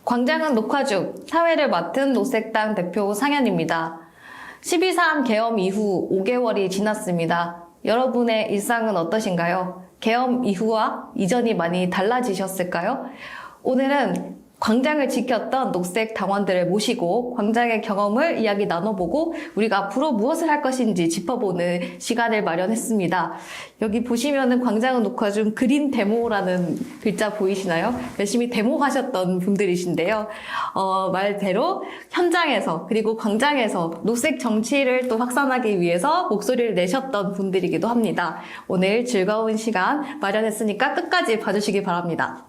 광장은 녹화 중 사회를 맡은 녹색당 대표 상현입니다. 12.3 계엄 이후 5개월이 지났습니다. 여러분의 일상은 어떠신가요? 계엄 이후와 이전이 많이 달라지셨을까요? 오늘은 광장을 지켰던 녹색 당원들을 모시고 광장의 경험을 이야기 나눠보고 우리가 앞으로 무엇을 할 것인지 짚어보는 시간을 마련했습니다. 여기 보시면은 광장은 녹화 중 그린 데모라는 글자 보이시나요? 열심히 데모하셨던 분들이신데요. 말대로 현장에서 그리고 광장에서 녹색 정치를 또 확산하기 위해서 목소리를 내셨던 분들이기도 합니다. 오늘 즐거운 시간 마련했으니까 끝까지 봐주시기 바랍니다.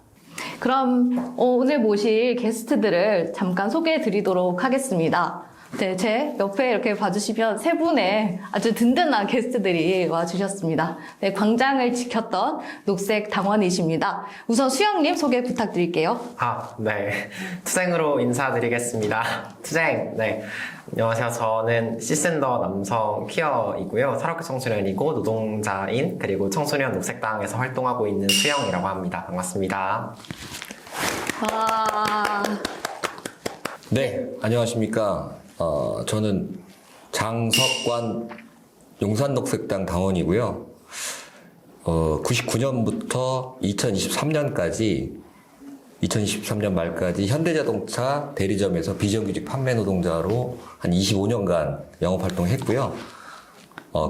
그럼 오늘 모실 게스트들을 잠깐 소개해 드리도록 하겠습니다. 네, 제 옆에 이렇게 봐주시면 세 분의 아주 든든한 게스트들이 와주셨습니다. 네, 광장을 지켰던 녹색 당원이십니다. 우선 수영님 소개 부탁드릴게요. 네. 투쟁으로 인사드리겠습니다. 투쟁, 네. 안녕하세요. 저는 시센더 남성 퀴어이고요. 살아있는 청소년이고 노동자인 그리고 청소년 녹색당에서 활동하고 있는 수영이라고 합니다. 반갑습니다. 네, 안녕하십니까. 저는 장석관 용산녹색당 당원이고요. 99년부터 2023년 말까지 현대자동차 대리점에서 비정규직 판매 노동자로 한 25년간 영업활동했고요.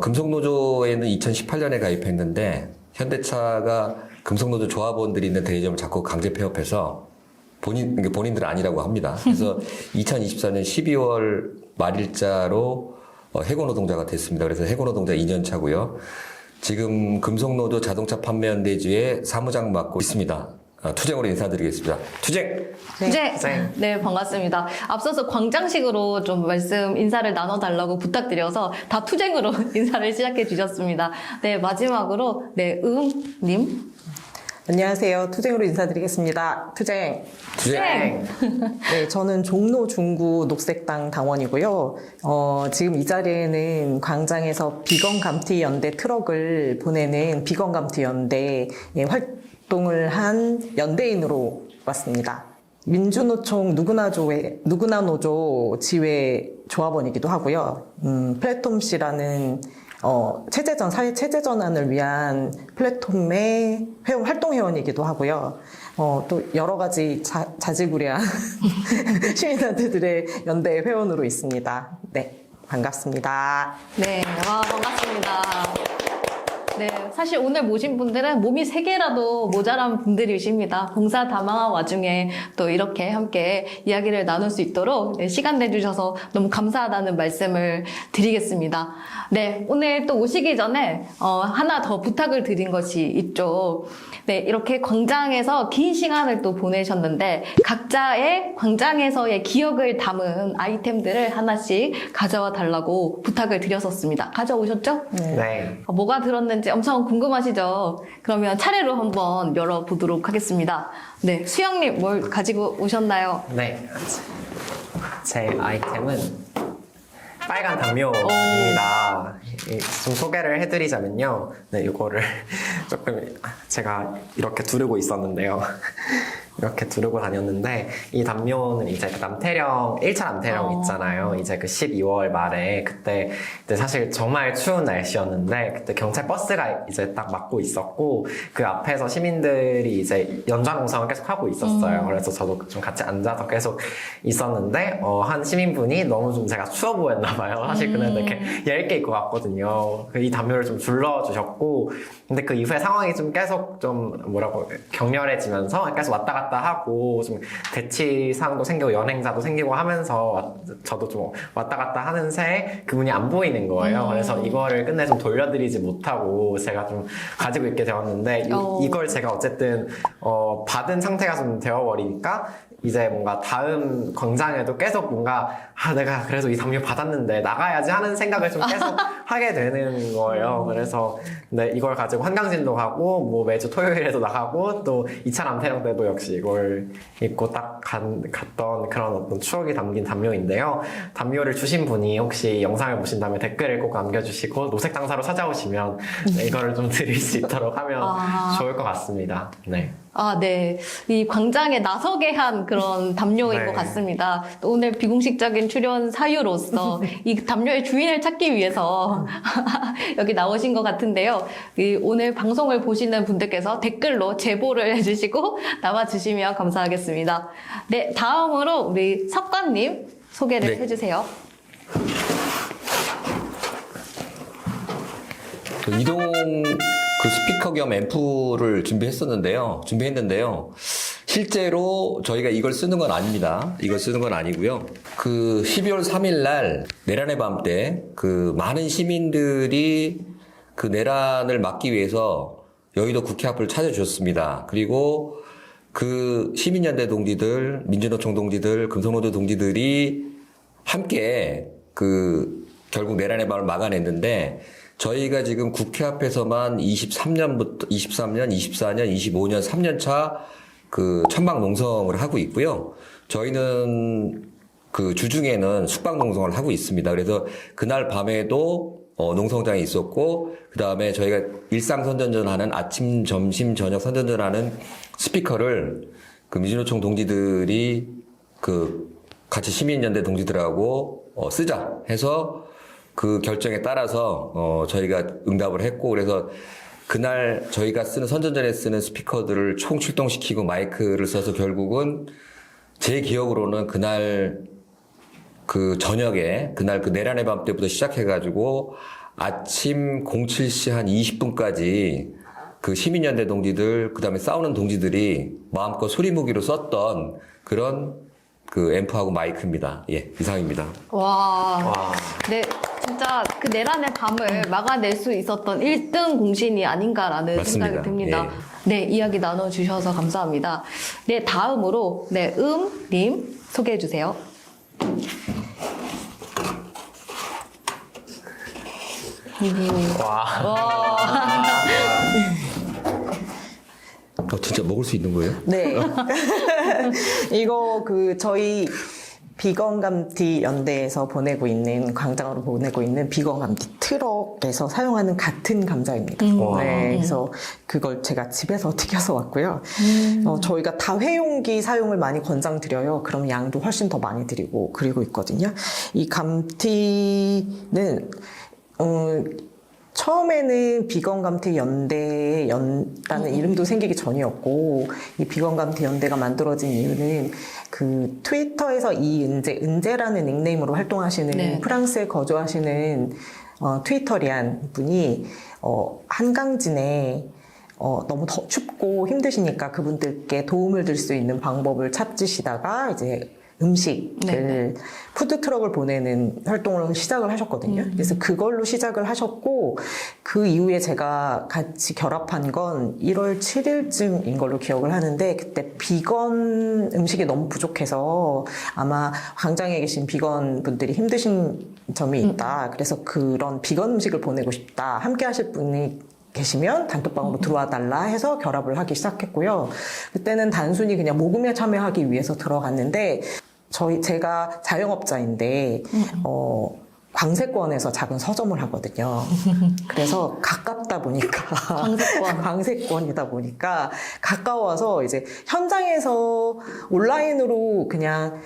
금속노조에는 2018년에 가입했는데 현대차가 금속노조 조합원들이 있는 대리점을 자꾸 강제 폐업해서 본인들은 아니라고 합니다. 그래서 2024년 12월 말일자로 해고노동자가 됐습니다. 그래서 해고노동자 2년 차고요. 지금 금속노조 자동차 판매연대지회 사무장 맡고 있습니다. 투쟁으로 인사드리겠습니다. 투쟁! 네. 네, 반갑습니다. 앞서서 광장식으로 좀 인사를 나눠달라고 부탁드려서 다 투쟁으로 인사를 시작해 주셨습니다. 네, 마지막으로, 네, 님. 안녕하세요. 투쟁으로 인사드리겠습니다. 투쟁! 투쟁! 네, 저는 종로 중구 녹색당 당원이고요. 지금 이 자리에는 광장에서 비건감티연대 트럭을 보내는 비건감티연대 활동을 한 연대인으로 왔습니다. 민주노총 누구나노조 지회 조합원이기도 하고요. 플랫폼씨라는 사회 체제전환을 위한 플랫폼의 활동회원이기도 하고요. 또 여러 가지 자질구레한 시민단체들의 연대 회원으로 있습니다. 네, 반갑습니다. 네, 반갑습니다. 네, 사실 오늘 모신 분들은 몸이 3개라도 모자란 분들이십니다. 봉사 다망한 와중에 또 이렇게 함께 이야기를 나눌 수 있도록 시간 내주셔서 너무 감사하다는 말씀을 드리겠습니다. 네, 오늘 또 오시기 전에 하나 더 부탁을 드린 것이 있죠. 네, 이렇게 광장에서 긴 시간을 또 보내셨는데 각자의 광장에서의 기억을 담은 아이템들을 하나씩 가져와 달라고 부탁을 드렸었습니다. 가져오셨죠? 네. 뭐가 들었는지 엄청 궁금하시죠? 그러면 차례로 한번 열어보도록 하겠습니다. 네, 수영님 뭘 가지고 오셨나요? 네. 제 아이템은 빨간 담요입니다. 좀 소개를 해드리자면요. 네, 이거를 조금 제가 이렇게 두르고 있었는데요. 이렇게 두르고 다녔는데 이 담요는 이제 그 1차 남태령 있잖아요. 이제 그 12월 말에 그때 사실 정말 추운 날씨였는데 그때 경찰 버스가 이제 딱 막고 있었고 그 앞에서 시민들이 이제 연좌농성을 계속 하고 있었어요. 그래서 저도 좀 같이 앉아서 계속 있었는데 한 시민분이 너무 좀 제가 추워 보였나 봐요. 사실 그날 이렇게 얇게 입고 갔거든요. 이 담요를 좀 둘러주셨고 근데 그 이후에 상황이 좀 계속 좀 격렬해지면서 계속 왔다 갔다 하고 좀 대치상도 생기고 연행자도 생기고 하면서 저도 좀 왔다 갔다 하는 새에 그분이 안 보이는 거예요. 그래서 이거를 끝내 좀 돌려드리지 못하고 제가 좀 가지고 있게 되었는데 이걸 제가 어쨌든 받은 상태가 좀 되어버리니까 이제 뭔가 다음 광장에도 계속 뭔가 내가 그래도 이 담요 받았는데 나가야지 하는 생각을 좀 계속 하게 되는 거예요. 그래서 네, 이걸 가지고 한강진도 가고 뭐 매주 토요일에도 나가고 또 2차 남태령 때도 역시 이걸 입고 딱 갔던 그런 어떤 추억이 담긴 담요인데요. 담요를 주신 분이 혹시 영상을 보신 다음에 댓글을 꼭 남겨주시고 노색당사로 찾아오시면 네, 이거를 좀 드릴 수 있도록 하면 좋을 것 같습니다. 네. 아, 네. 이 광장에 나서게 한 그런 담요인 네. 것 같습니다. 또 오늘 비공식적인 출연 사유로서 이 담요의 주인을 찾기 위해서 여기 나오신 것 같은데요. 오늘 방송을 보시는 분들께서 댓글로 제보를 해주시고 남아주시면 감사하겠습니다. 네, 다음으로 우리 석관님 소개를 네. 해주세요. 그 이동 그 스피커 겸 앰프를 준비했는데요. 실제로 저희가 이걸 쓰는 건 아닙니다. 이걸 쓰는 건 아니고요. 그 12월 3일 날 내란의 밤 때 그 많은 시민들이 그 내란을 막기 위해서 여의도 국회 앞을 찾아주셨습니다. 그리고 그 시민연대 동지들, 민주노총 동지들, 금속노조 동지들이 함께 그 결국 내란의 밤을 막아냈는데 저희가 지금 국회 앞에서만 23년, 24년, 25년, 3년 차 그 천막 농성을 하고 있고요. 저희는 그 주중에는 숙박 농성을 하고 있습니다. 그래서 그날 밤에도 농성장이 있었고, 그 다음에 저희가 일상 선전전하는 아침, 점심, 저녁 선전전하는 스피커를 그 민주노총 동지들이 그 같이 시민연대 동지들하고 쓰자 해서 그 결정에 따라서 저희가 응답을 했고, 그래서 그날 저희가 쓰는 선전전에 쓰는 스피커들을 총 출동시키고 마이크를 써서 결국은 제 기억으로는 그날 그 저녁에 그날 그 내란의 밤 때부터 시작해가지고 아침 07시 한 20분까지 그 시민연대 동지들 그다음에 싸우는 동지들이 마음껏 소리무기로 썼던 그런 그 앰프하고 마이크입니다. 예, 이상입니다. 와. 네, 진짜 그 내란의 밤을 막아낼 수 있었던 1등 공신이 아닌가라는 맞습니다. 생각이 듭니다. 예. 네, 이야기 나눠주셔서 감사합니다. 네, 다음으로, 네, 님 소개해주세요. 와. 진짜 먹을 수 있는 거예요? 네. 이거 저희 비건감티 연대에서 보내고 있는, 광장으로 보내고 있는 비건감티 트럭에서 사용하는 같은 감자입니다. 네. 그래서 그걸 제가 집에서 튀겨서 왔고요. 저희가 다회용기 사용을 많이 권장드려요. 그럼 양도 훨씬 더 많이 드리고 그리고 있거든요. 이 감티는, 처음에는 비건감티 연대라는 이름도 생기기 전이었고, 이 비건감티 연대가 만들어진 이유는 그 트위터에서 은재라는 닉네임으로 활동하시는 네. 프랑스에 거주하시는 트위터리안 분이 한강진에 너무 춥고 힘드시니까 그분들께 도움을 줄 수 있는 방법을 찾으시다가 이제 음식을 네. 푸드트럭을 보내는 활동을 시작을 하셨거든요. 그래서 그걸로 시작을 하셨고, 그 이후에 제가 같이 결합한 건 1월 7일쯤인 걸로 기억을 하는데, 그때 비건 음식이 너무 부족해서 아마 광장에 계신 비건 분들이 힘드신 점이 있다. 그래서 그런 비건 음식을 보내고 싶다. 함께 하실 분이 계시면 단톡방으로 들어와 달라 해서 결합을 하기 시작했고요. 그때는 단순히 그냥 모금에 참여하기 위해서 들어갔는데, 제가 자영업자인데, 광세권에서 작은 서점을 하거든요. 그래서 가깝다 보니까. 광세권이다 보니까 가까워서 이제 현장에서 온라인으로 그냥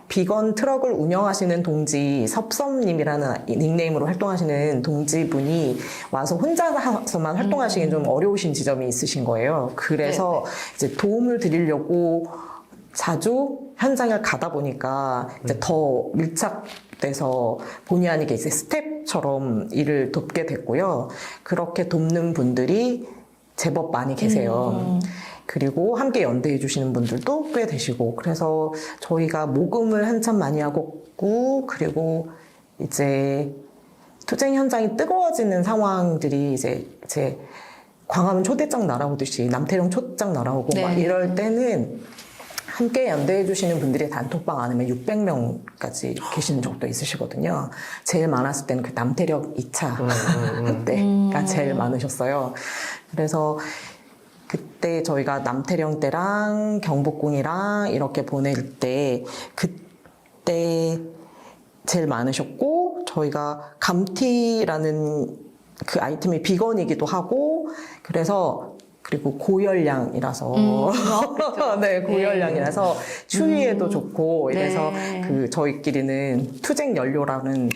비건 트럭을 운영하시는 동지, 섭섭님이라는 닉네임으로 활동하시는 동지분이 와서 혼자서만 활동하시기엔 좀 어려우신 지점이 있으신 거예요. 그래서 이제 도움을 드리려고 자주 현장을 가다 보니까 이제 더 밀착돼서 본의 아니게 이제 스텝처럼 일을 돕게 됐고요. 그렇게 돕는 분들이 제법 많이 계세요. 그리고 함께 연대해 주시는 분들도 꽤 되시고, 그래서 저희가 모금을 한참 많이 하고 있고, 그리고 이제 투쟁 현장이 뜨거워지는 상황들이 이제 광화문 초대장 날아오듯이 남태령 초대장 날아오고 네. 막 이럴 때는 함께 연대해 주시는 분들이 단톡방 안에면 600명까지 계시는 적도 있으시거든요. 제일 많았을 때는 그 남태령 2차 그때가 제일 많으셨어요. 그래서 그때 저희가 남태령 때랑 경복궁이랑 이렇게 보낼 때 그때 제일 많으셨고, 저희가 감티라는 그 아이템이 비건이기도 하고, 그래서 그리고 고열량이라서 그렇죠. 네, 고열량이라서 추위에도 좋고 이래서 네. 그 저희끼리는 투쟁 연료라는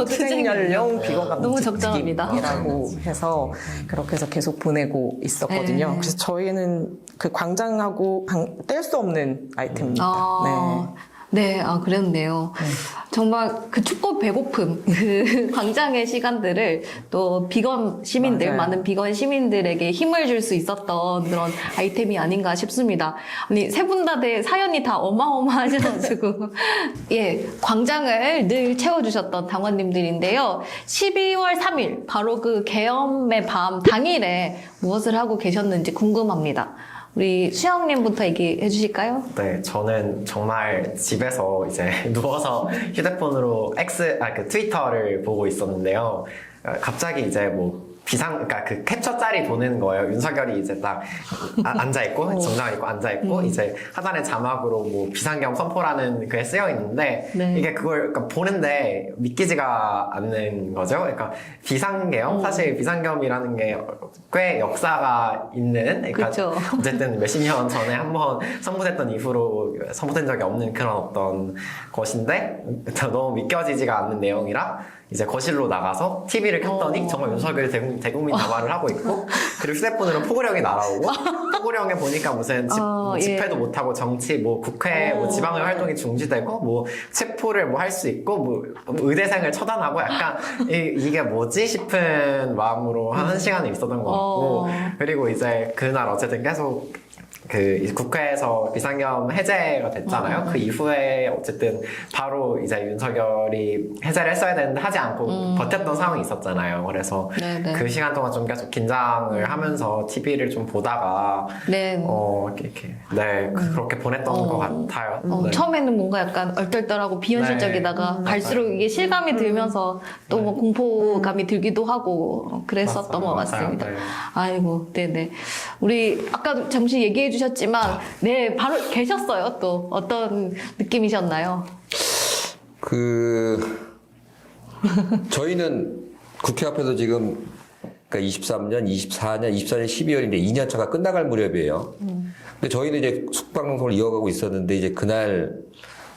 투쟁 연료 비건 너무 적절합니다. 이라고 해서 그렇게 해서 계속 보내고 있었거든요. 네. 그래서 저희는 그 광장하고 뗄 수 없는 아이템입니다. 아, 네, 그랬네요. 정말 그 춥고 배고픔, 그 광장의 시간들을 또 비건 시민들, 맞아요. 많은 비건 시민들에게 힘을 줄 수 있었던 그런 아이템이 아닌가 싶습니다. 아니, 세 분 다 사연이 다 어마어마하셔가지고, 예, 광장을 늘 채워주셨던 당원님들인데요. 12월 3일, 바로 그 계엄의 밤 당일에 무엇을 하고 계셨는지 궁금합니다. 우리 수영님부터 얘기해 주실까요? 네, 저는 정말 집에서 이제 누워서 휴대폰으로 그 트위터를 보고 있었는데요. 갑자기 이제 뭐 그러니까 그 캡처 짤이 도는 거예요. 윤석열이 이제 딱 앉아있고, 정장을 입고 앉아있고, 이제 하단에 자막으로 뭐 비상계엄 선포라는 그게 쓰여 있는데, 네. 이게 그걸 그러니까 보는데 믿기지가 않는 거죠. 그러니까 비상계엄? 사실 비상계엄이라는 게 꽤 역사가 있는, 그러니까 그쵸. 어쨌든 몇십 년 전에 한번 선포됐던 이후로 선포된 적이 없는 그런 어떤 것인데, 너무 믿겨지지가 않는 내용이라, 이제 거실로 나가서 TV를 켰더니 정말 윤석열이 대국민 담화를 하고 있고 그리고 휴대폰으로 포고령이 날아오고 포고령에 보니까 무슨 집회도 예. 못하고 정치 뭐 국회 뭐 지방의 활동이 중지되고 뭐 체포를 뭐 할 수 있고 뭐 의대생을 처단하고 약간 이게 뭐지 싶은 마음으로 한 시간이 있었던 것 같고 그리고 이제 그날 어쨌든 계속 그 국회에서 비상계엄 해제가 됐잖아요. 그 이후에 어쨌든 바로 이제 윤석열이 해제를 했어야 되는데 하지 않고 버텼던 상황이 있었잖아요. 그래서 네네. 그 시간 동안 좀 계속 긴장을 하면서 TV를 좀 보다가 네. 그렇게 보냈던 것 같아요. 네. 처음에는 뭔가 약간 얼떨떨하고 비현실적이다가 갈수록 이게 실감이 들면서 또 뭐 공포감이 들기도 하고 그랬었던 것 맞아요. 같습니다. 네. 아이고, 네네. 우리 아까도 잠시 얘기해 주셨지만, 네, 바로 계셨어요. 또 어떤 느낌이셨나요? 저희는 국회 앞에서 지금 그러니까 23년, 24년, 24년 12월인데 2년 차가 끝나갈 무렵이에요. 근데 저희는 이제 숙박농성을 이어가고 있었는데 이제 그날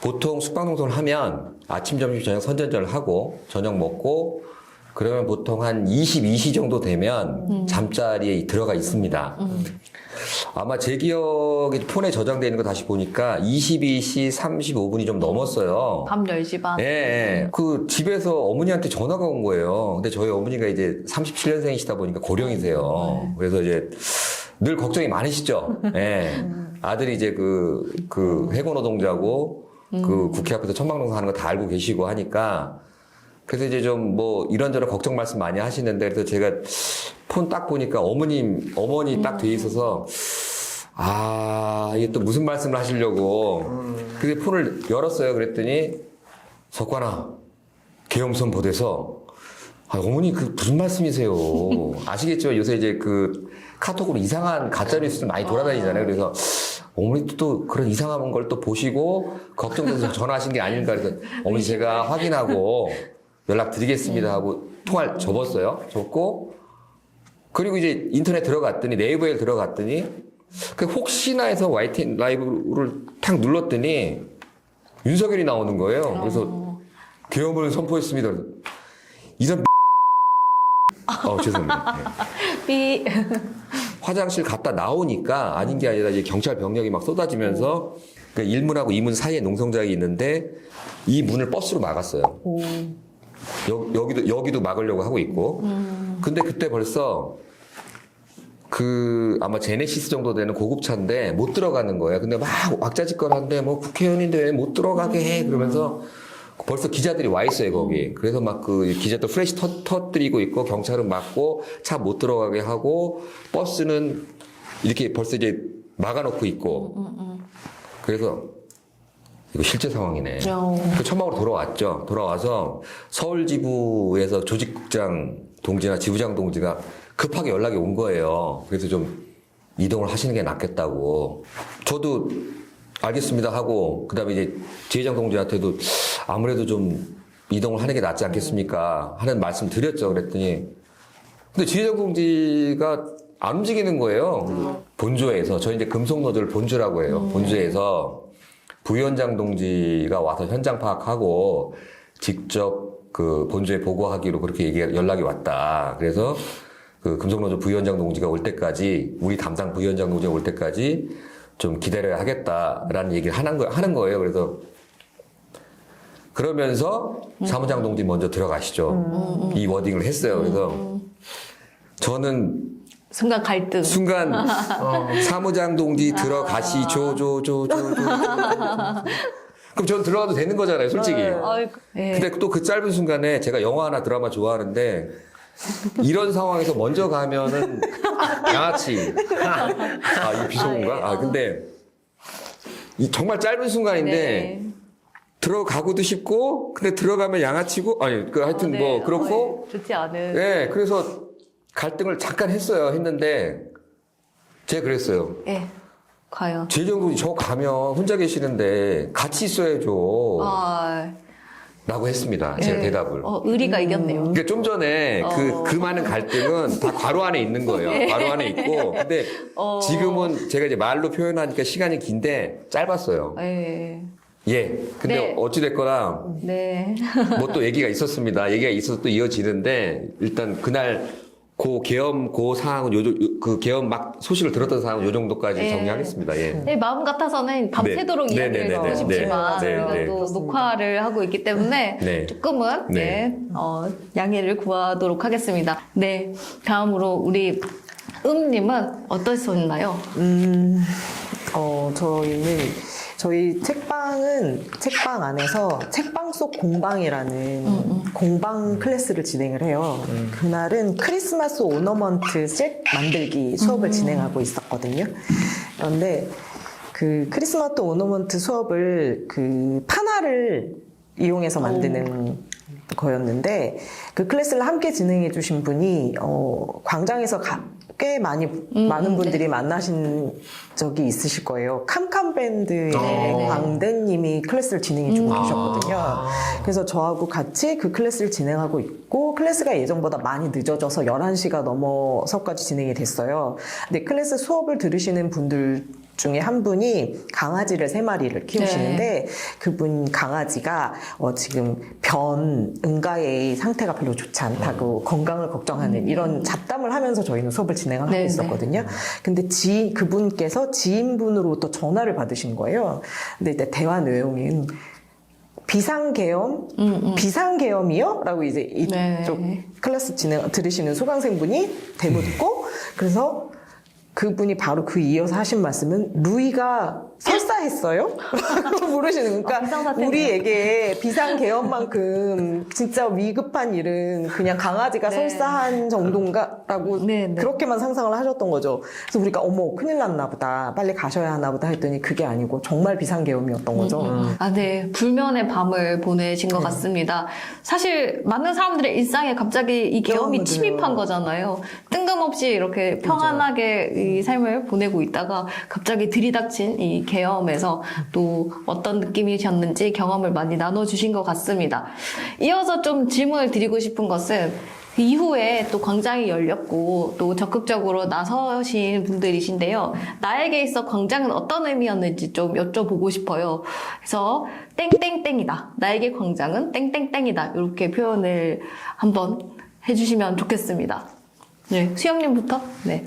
보통 숙박농성을 하면 아침, 점심, 저녁 선전전을 하고 저녁 먹고 그러면 보통 한 22시 정도 되면 잠자리에 들어가 있습니다. 아마 제 기억에 폰에 저장되어 있는 거 다시 보니까 22시 35분이 좀 넘었어요. 밤 10시 반. 예. 그 집에서 어머니한테 전화가 온 거예요. 근데 저희 어머니가 이제 37년생이시다 보니까 고령이세요. 그래서 이제 늘 걱정이 많으시죠. 예. 아들이 이제 그 해고노동자고 그 국회 앞에서 천막농사 하는 거 다 알고 계시고 하니까 그래서 이제 좀 뭐 이런저런 걱정 말씀 많이 하시는데 그래서 제가 폰 딱 보니까 어머니 딱 돼 있어서 이게 또 무슨 말씀을 하시려고 그래서 폰을 열었어요. 그랬더니 석관아 계엄 선포돼서 어머니 그 무슨 말씀이세요? 아시겠죠? 요새 이제 그 카톡으로 이상한 가짜 뉴스들 많이 돌아다니잖아요. 그래서 어머니도 또 그런 이상한 걸 또 보시고 걱정돼서 전화하신 게 아닌가 그래서 어머니 제가 확인하고 연락드리겠습니다 하고 통화를 접었어요. 접고 그리고 이제 인터넷 들어갔더니 네이버에 들어갔더니 그 혹시나 해서 YTN 라이브를 탁 눌렀더니 윤석열이 나오는 거예요. 그래서 계엄을 선포했습니다. 이런 죄송합니다. 네. 삐. 화장실 갔다 나오니까 아닌 게 아니라 이제 경찰 병력이 막 쏟아지면서 그 1문하고 2문 사이에 농성장이 있는데 이 문을 버스로 막았어요. 여기도 막으려고 하고 있고. 근데 그때 벌써 아마 제네시스 정도 되는 고급차인데 못 들어가는 거예요. 근데 막 왁자지껄한데 뭐 국회의원인데 왜 못 들어가게 해? 그러면서 벌써 기자들이 와 있어요, 거기. 그래서 막 그 기자들 프레시 터뜨리고 있고 경찰은 막고 차 못 들어가게 하고 버스는 이렇게 벌써 이제 막아놓고 있고. 그래서 이거 실제 상황이네. 그 천막으로 돌아왔죠. 돌아와서 서울지부에서 조직국장 동지나 지부장 동지가 급하게 연락이 온 거예요. 그래서 좀 이동을 하시는 게 낫겠다고. 저도 알겠습니다 하고 그다음에 이제 지회장 동지한테도 아무래도 좀 이동을 하는 게 낫지 않겠습니까 하는 말씀 드렸죠. 그랬더니 근데 지회장 동지가 안 움직이는 거예요. 본조에서 저희 이제 금속노조를 본조라고 해요. 본조에서 부위원장 동지가 와서 현장 파악하고 직접 그 본조에 보고하기로 그렇게 연락이 왔다. 그래서 그 금속노조 부위원장 동지가 올 때까지 우리 담당 부위원장 동지가 올 때까지 좀 기다려야 하겠다라는 얘기를 하는 거예요. 그래서 그러면서 사무장 동지 먼저 들어가시죠. 이 워딩을 했어요. 그래서 저는 순간 갈등. 순간 사무장 동지 들어가시죠. 그럼 저는 들어가도 되는 거잖아요, 솔직히. 아이고, 예. 근데 또 그 짧은 순간에 제가 영화나 드라마 좋아하는데 이런 상황에서 먼저 가면은 양아치. 이 비속어인가? 근데 이 정말 짧은 순간인데 네. 들어가고도 싶고 근데 들어가면 양아치고 하여튼 네. 뭐 그렇고 좋지 않은. 네, 그래서 갈등을 잠깐 했는데 제가 그랬어요. 예. 과연. 재정군이 저 가면 혼자 계시는데 같이 있어야죠. 라고 했습니다. 제가 예. 대답을. 의리가 이겼네요. 그러니까 좀 전에 그 많은 갈등은 다 괄호 안에 있는 거예요. 괄호 안에 있고. 근데 지금은 제가 이제 말로 표현하니까 시간이 긴데 짧았어요. 예. 예. 근데 네. 어찌됐거나 네. 뭐 또 얘기가 있었습니다. 얘기가 있어서 또 이어지는데 일단 그날 계엄 사항은 그 계엄 막 소식을 들었던 사항은 요 정도까지 예. 정리하겠습니다. 예. 네, 마음 같아서는 밤새도록 네. 이야기를 네, 듣고 네, 싶지만 네, 저희가 네, 또 그렇습니다. 녹화를 하고 있기 때문에 네. 조금은 네. 양해를 구하도록 하겠습니다. 네, 다음으로 우리 님은 어떠셨나요? 저희는 저희 책방 안에서 책방 속 공방이라는 공방 클래스를 진행을 해요. 그날은 크리스마스 오너먼트 셋 만들기 수업을 진행하고 있었거든요. 그런데 그 크리스마스 오너먼트 수업을 그 판화를 이용해서 만드는 거였는데 그 클래스를 함께 진행해 주신 분이 광장에서 꽤 많은 분들이 만나신 적이 있으실 거예요. 캄캄 밴드의 광대님이 클래스를 진행해주고 계셨거든요. 그래서 저하고 같이 그 클래스를 진행하고 있고 클래스가 예정보다 많이 늦어져서 11시가 넘어서까지 진행이 됐어요. 근데 클래스 수업을 들으시는 분들 중에 한 분이 강아지를 3마리를 키우시는데 그분 강아지가 지금 응가의 상태가 별로 좋지 않다고 건강을 걱정하는 이런 잡담을 하면서 저희는 수업을 진행을 하고 있었거든요. 근데 그분께서 지인분으로부터 전화를 받으신 거예요. 근데 이제 대화 내용은 비상계엄이요? 라고 이제 이쪽 클래스 들으시는 수강생분이 대묻고 그래서 그분이 바로 이어서 하신 말씀은 루이가 설사했어요? 라고 물으시는 그러니까 우리에게 비상계엄만큼 진짜 위급한 일은 그냥 강아지가 설사한 정도인가? 라고 그렇게만 상상을 하셨던 거죠. 그래서 우리가 어머 큰일 났나 보다 빨리 가셔야 하나 보다 했더니 그게 아니고 정말 비상계엄이었던 거죠. 네. 불면의 밤을 보내신 것 같습니다. 사실 많은 사람들의 일상에 갑자기 이 계엄이 침입한 거잖아요. 뜬금없이 이렇게 평안하게 이 삶을 보내고 있다가 갑자기 들이닥친 이 계엄에서 또 어떤 느낌이셨는지 경험을 많이 나눠주신 것 같습니다. 이어서 좀 질문을 드리고 싶은 것은 그 이후에 또 광장이 열렸고 또 적극적으로 나서신 분들이신데요. 나에게 있어 광장은 어떤 의미였는지 좀 여쭤보고 싶어요. 그래서 땡땡땡이다. 나에게 광장은 땡땡땡이다. 이렇게 표현을 한번 해주시면 좋겠습니다. 네, 수영님부터. 네.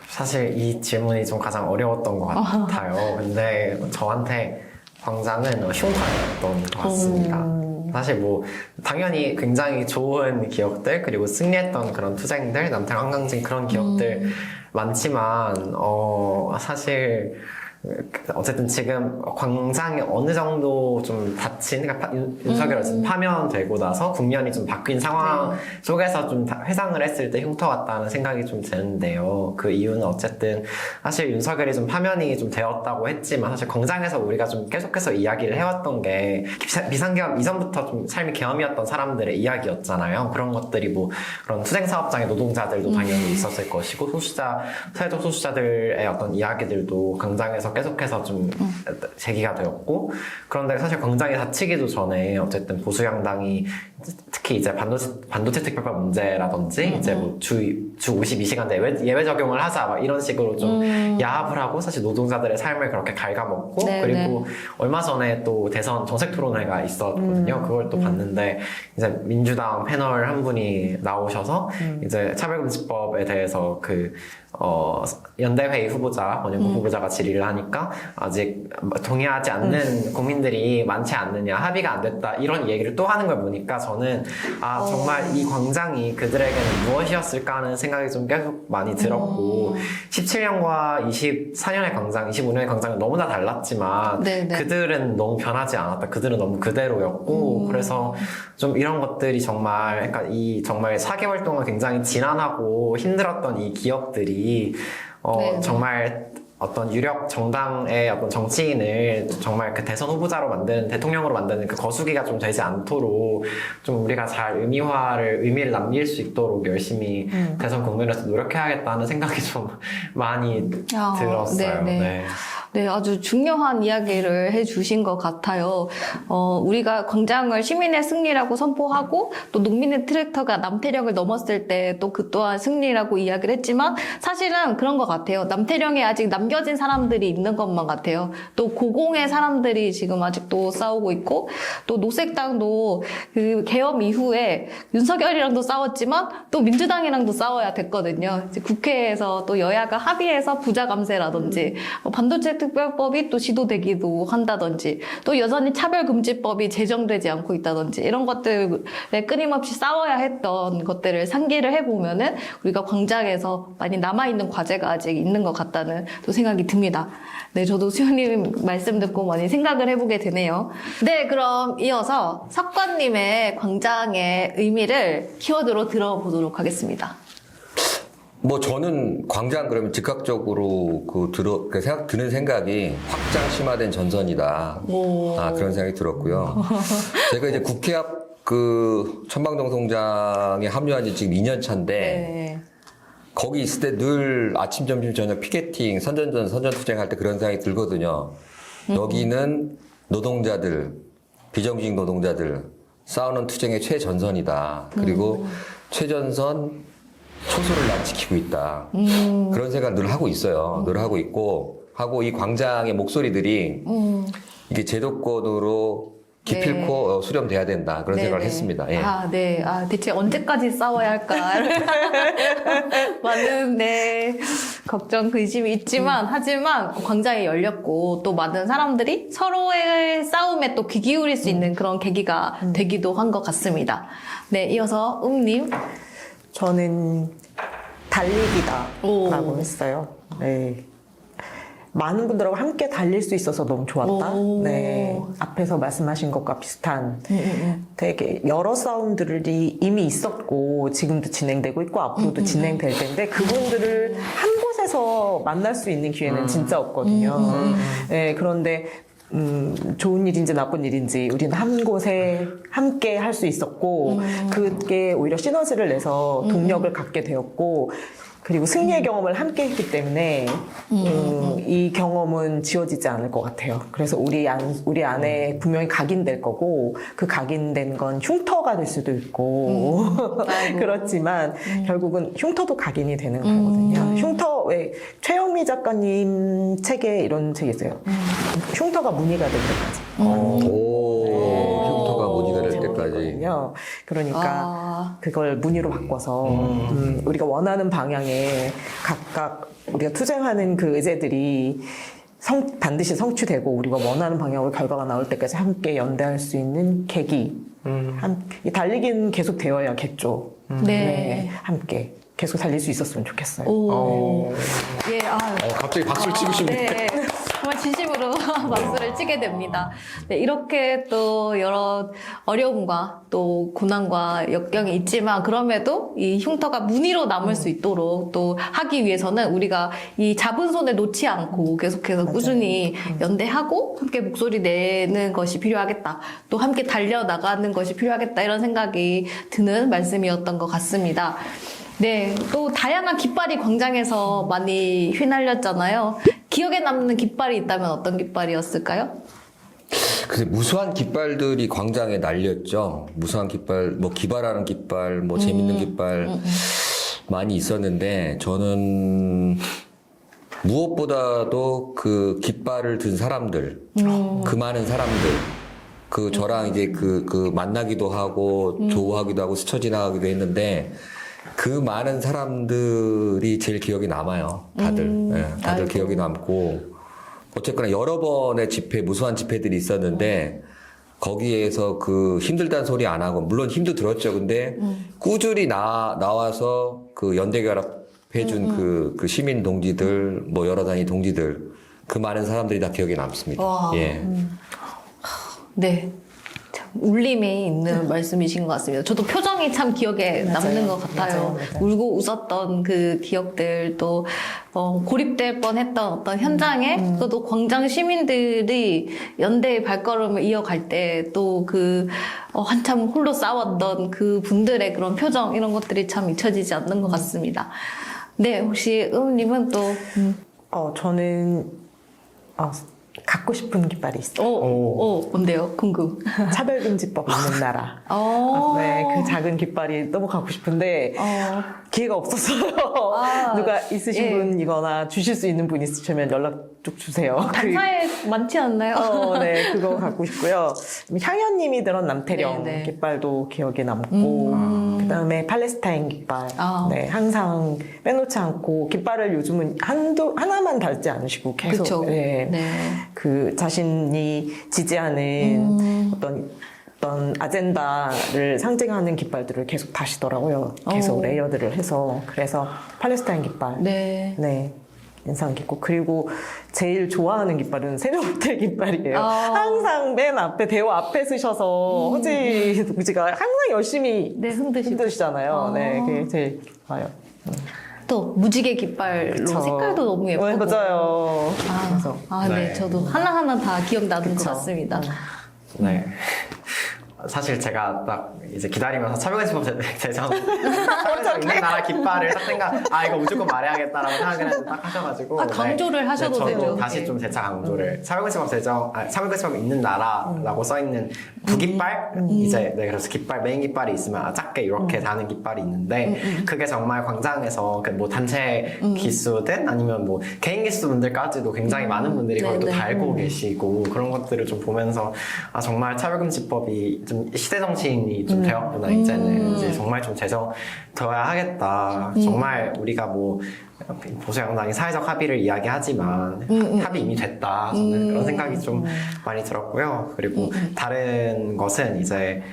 사실 이 질문이 좀 가장 어려웠던 것 같아요. 근데 저한테 광장은 흉터였던 것 같습니다. 사실 뭐 당연히 굉장히 좋은 기억들 그리고 승리했던 그런 투쟁들, 남탈 한강진 그런 기억들 많지만 사실 어쨌든 지금 광장이 어느 정도 좀 닫힌, 그러니까 윤석열 어쨌든 파면되고 나서 국면이 좀 바뀐 상황 속에서 좀 회상을 했을 때 흉터 같다는 생각이 좀 드는데요. 그 이유는 어쨌든 사실 윤석열이 좀 파면이 좀 되었다고 했지만 사실 광장에서 우리가 좀 계속해서 이야기를 해왔던 게 비상계엄 이전부터 좀 삶이 계엄이었던 사람들의 이야기였잖아요. 그런 것들이 뭐 그런 투쟁사업장의 노동자들도 당연히 있었을 것이고 사회적 소수자들의 어떤 이야기들도 광장에서 계속해서 좀 제기가 되었고, 그런데 사실 광장이 닫히기도 전에 어쨌든 보수양당이 특히 이제 반도체 특별법 문제라든지 이제 뭐 주 52시간 예외 적용을 하자 막 이런 식으로 좀 야합을 하고 사실 노동자들의 삶을 그렇게 갉아먹고 네, 그리고 얼마 전에 또 대선 정책 토론회가 있었거든요. 그걸 또 봤는데 이제 민주당 패널 한 분이 나오셔서 이제 차별금지법에 대해서 연대회의 후보자, 원영국 후보자가 질의를 하니까 아직 동의하지 않는 국민들이 많지 않느냐, 합의가 안 됐다, 이런 얘기를 또 하는 걸 보니까 저는 정말 이 광장이 그들에게는 무엇이었을까 하는 생각이 좀 계속 많이 들었고 17년과 24년의 광장, 25년의 광장은 너무나 달랐지만 네네. 그들은 너무 변하지 않았다. 그들은 너무 그대로였고 그래서 좀 이런 것들이 정말 그러니까 이 정말 4개월 동안 굉장히 지난하고 힘들었던 이 기억들이 네네. 정말 어떤 유력 정당의 어떤 정치인을 정말 그 대선 후보자로 만드는, 대통령으로 만드는 그 거수기가 좀 되지 않도록 좀 우리가 잘 의미를 남길 수 있도록 열심히 대선 국면에서 노력해야겠다는 생각이 좀 많이 들었어요. 네네. 네. 네, 아주 중요한 이야기를 해주신 것 같아요. 우리가 광장을 시민의 승리라고 선포하고 또 농민의 트랙터가 남태령을 넘었을 때 또 그 또한 승리라고 이야기를 했지만 사실은 그런 것 같아요. 남태령에 아직 남겨진 사람들이 있는 것만 같아요. 또 고공의 사람들이 지금 아직도 싸우고 있고 또 노색당도 그 계엄 이후에 윤석열이랑도 싸웠지만 또 민주당이랑도 싸워야 됐거든요. 이제 국회에서 또 여야가 합의해서 부자 감세라든지 반도체 특별법이 또 시도되기도 한다든지 또 여전히 차별금지법이 제정되지 않고 있다든지 이런 것들에 끊임없이 싸워야 했던 것들을 상기를 해보면은 우리가 광장에서 많이 남아있는 과제가 아직 있는 것 같다는 또 생각이 듭니다. 네, 저도 수현님 말씀 듣고 많이 생각을 해보게 되네요. 네, 그럼 이어서 석관님의 광장의 의미를 키워드로 들어보도록 하겠습니다. 뭐 저는 광장 그러면 즉각적으로 드는 생각이 확장 심화된 전선이다. 그런 생각이 들었고요. 제가 이제 국회 앞 천방동성장에 합류한 지 지금 2년 차인데 네. 거기 있을 때 늘 아침, 점심, 저녁 피켓팅, 선전투쟁할 때 그런 생각이 들거든요. 여기는 노동자들, 비정규직 노동자들 싸우는 투쟁의 최전선이다. 그리고 최전선 초소를 난 지키고 있다. 그런 생각을 늘 하고 있어요. 늘 하고 있고, 이 광장의 목소리들이 이게 제도권으로 기필코 수렴돼야 된다. 그런 생각을 했습니다. 예. 네. 대체 언제까지 싸워야 할까? 많은, 걱정, 근심이 있지만, 하지만 광장이 열렸고, 또 많은 사람들이 서로의 싸움에 또 귀 기울일 수 있는 그런 계기가 되기도 한 것 같습니다. 네, 이어서 님. 저는 달리기다라고 했어요. 네. 많은 분들하고 함께 달릴 수 있어서 너무 좋았다. 네. 앞에서 말씀하신 것과 비슷한 되게 여러 싸움들이 이미 있었고 지금도 진행되고 있고 앞으로도 진행될 텐데 그분들을 한 곳에서 만날 수 있는 기회는 진짜 없거든요. 네, 그런데 좋은 일인지 나쁜 일인지 우리는 한 곳에 함께 할 수 있었고 그게 오히려 시너지를 내서 동력을 갖게 되었고 그리고 승리의 경험을 함께 했기 때문에 이 경험은 지워지지 않을 것 같아요. 그래서 우리 안에 분명히 각인될 거고 그 각인된 건 흉터가 될 수도 있고 그렇지만 결국은 흉터도 각인이 되는 거거든요. 흉터 왜 최영미 작가님 책에 이런 책이 있어요. 흉터가 무늬가 될 때까지. 흉터가 무늬가 될 때까지. 그러니까 그걸 무늬로 바꿔서 우리가 원하는 방향에 각각 우리가 투쟁하는 그 의제들이 반드시 성취되고 우리가 원하는 방향으로 결과가 나올 때까지 함께 연대할 수 있는 계기. 이 달리기는 계속 되어야겠죠. 네. 함께 계속 달릴 수 있었으면 좋겠어요. 예, 갑자기 박수를 치고 싶네. 네. 정말 진심으로 박수를 치게 됩니다. 네, 이렇게 또 여러 어려움과 또 고난과 역경이 있지만 그럼에도 이 흉터가 무늬로 남을 수 있도록 또 하기 위해서는 우리가 이 잡은 손을 놓지 않고 계속해서 꾸준히 연대하고 함께 목소리 내는 것이 필요하겠다. 또 함께 달려나가는 것이 필요하겠다. 이런 생각이 드는 말씀이었던 것 같습니다. 네, 또 다양한 깃발이 광장에서 많이 휘날렸잖아요. 기억에 남는 깃발이 있다면 어떤 깃발이었을까요? 그래서 무수한 깃발들이 광장에 날렸죠. 무수한 깃발, 뭐 기발하는 깃발, 뭐 재밌는 깃발 많이 있었는데 저는 무엇보다도 그 깃발을 든 사람들, 그 많은 사람들, 그 저랑 이제 그 만나기도 하고 조우하기도 하고 스쳐 지나가기도 했는데 그 많은 사람들이 제일 기억에 남아요. 다들. 예, 다들 아이고. 기억에 남고 어쨌거나 여러 번의 집회, 무수한 집회들이 있었는데 거기에서 그 힘들다는 소리 안 하고 물론 힘도 들었죠. 근데 꾸준히 나와서 그 연대결합 해준 그 시민 동지들, 뭐 여러 단위 동지들 그 많은 사람들이 다 기억에 남습니다. 와. 예. 네. 참 울림이 있는 말씀이신 것 같습니다. 저도 표정이 참 기억에 맞아요. 남는 것 같아요. 맞아요. 울고 웃었던 그 기억들, 또 고립될 뻔했던 어떤 현장에 또 광장 시민들이 연대의 발걸음을 이어갈 때 또 그 한참 홀로 싸웠던 그 분들의 그런 표정 이런 것들이 참 잊혀지지 않는 것 같습니다. 네, 혹시 님은 또 저는 갖고 싶은 깃발이 있어요. 뭔데요? 궁금. 차별금지법 있는 나라. 네, 그 작은 깃발이 너무 갖고 싶은데 기회가 없었어요. 누가 있으신 예. 분이거나 주실 수 있는 분 있으시면 연락 좀 주세요. 단사에 많지 않나요? 네, 그거 갖고 싶고요. 향연님이 들은 남태령 네, 네. 깃발도 기억에 남고, 그 다음에 팔레스타인 깃발. 네, 항상 빼놓지 않고, 깃발을 요즘은 하나만 달지 않으시고 계속, 그쵸. 네, 네. 그 자신이 지지하는 어떤 아젠다를 상징하는 깃발들을 계속 다시더라고요. 계속 레이어드를 해서. 그래서 팔레스타인 깃발. 네. 네. 인상 깊고, 그리고 제일 좋아하는 깃발은 새벽호텔 깃발이에요. 항상 맨 앞에 대호 앞에 쓰셔서 허지 동지가 항상 열심히 네, 흔드시잖아요. 네, 그게 제일 좋아요. 또 무지개 깃발로 그쵸. 색깔도 너무 예쁘고. 네, 맞아요. 그래서 네, 네. 저도 하나하나 다 기억나는 것 그쵸. 같습니다. 네. 사실 제가 딱 이제 기다리면서 차별금지법 제정 차별금지법 있는 나라 깃발을 딱 이거 무조건 말해야겠다라고 생각을 했는데 딱 하셔가지고 강조를 하셔도 저도 되죠. 다시 네. 좀 재차 강조를 차별금지법 있는 나라라고 써있는 부깃발 이제 그래서 깃발 메인 깃발이 있으면 작게 이렇게 다는 깃발이 있는데 그게 정말 광장에서 뭐 단체 기수든 아니면 뭐 개인 기수 분들까지도 굉장히 많은 분들이 그걸 또 네, 네. 달고 계시고 그런 것들을 좀 보면서 정말 차별금지법이 좀 시대 정신이 좀 되었구나. 이제는 이제 정말 좀 제정되어야 하겠다. 정말 우리가 뭐 보수양당이 사회적 합의를 이야기하지만 합의 이미 됐다. 저는 그런 생각이 좀 많이 들었고요. 그리고 다른 것은 이제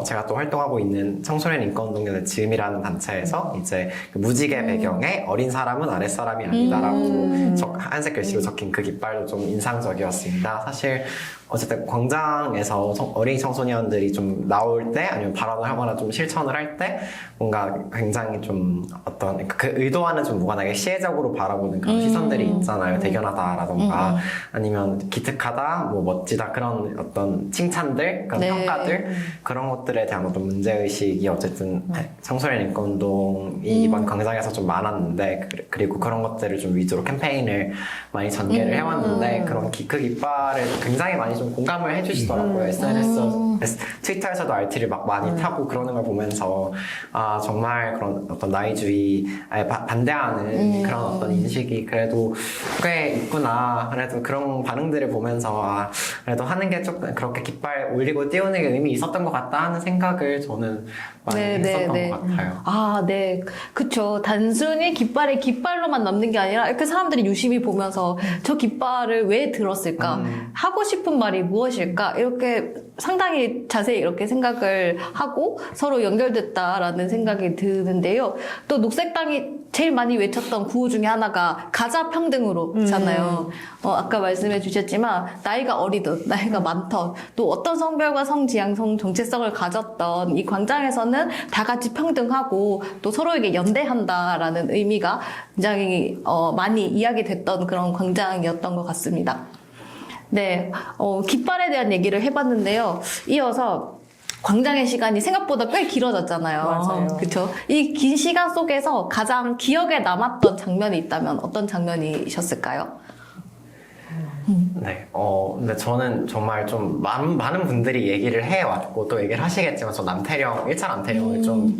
제가 또 활동하고 있는 청소년 인권동료의 지음이라는 단체에서 이제 그 무지개 배경에 어린 사람은 아랫사람이 아니다라고 한색 글씨로 적힌 그 깃발도 좀 인상적이었습니다. 사실 어쨌든 광장에서 어린이 청소년들이 좀 나올 때 아니면 발언을 하거나 좀 실천을 할 때 뭔가 굉장히 좀 어떤 그 의도와는 좀 무관하게 시혜적으로 바라보는 그런 시선들이 있잖아요. 대견하다라던가 아니면 기특하다, 뭐 멋지다 그런 어떤 칭찬들, 그런 네. 평가들 그런 것들에 대한 어떤 문제의식이 어쨌든 청소년 인권운동이 이번 광장에서 좀 많았는데 그리고 그런 것들을 좀 위주로 캠페인을 많이 전개를 해왔는데 그런 그 깃발을 굉장히 많이 좀 공감을 해주시더라고요. 트위터에서도 RT를 막 많이 타고 그러는 걸 보면서 정말 그런 어떤 나이주의에 반대하는 그런 어떤 인식이 그래도 꽤 있구나. 그래도 그런 반응들을 보면서 그래도 하는 게 조금 그렇게 깃발 올리고 띄우는 게 의미 있었던 것 같다 하는 생각을 저는 많이 했었던 것 같아요. 네. 그쵸. 단순히 깃발이 깃발로만 남는 게 아니라 이렇게 사람들이 유심히 보면서 저 깃발을 왜 들었을까? 하고 싶은 말이 무엇일까? 이렇게 상당히 자세히 이렇게 생각을 하고 서로 연결됐다라는 생각이 드는데요. 또 녹색당이 제일 많이 외쳤던 구호 중에 하나가 가자 평등으로잖아요. 아까 말씀해 주셨지만 나이가 어리든 나이가 많던 또 어떤 성별과 성지향, 성 정체성을 가졌던 이 광장에서는 다 같이 평등하고 또 서로에게 연대한다라는 의미가 굉장히 많이 이야기됐던 그런 광장이었던 것 같습니다. 네, 깃발에 대한 얘기를 해봤는데요. 이어서 광장의 시간이 생각보다 꽤 길어졌잖아요. 맞아요. 그쵸? 이 긴 시간 속에서 가장 기억에 남았던 장면이 있다면 어떤 장면이셨을까요? 네, 근데 저는 정말 좀 많은 분들이 얘기를 해왔고 또 얘기를 하시겠지만 저 1차 남태령을 좀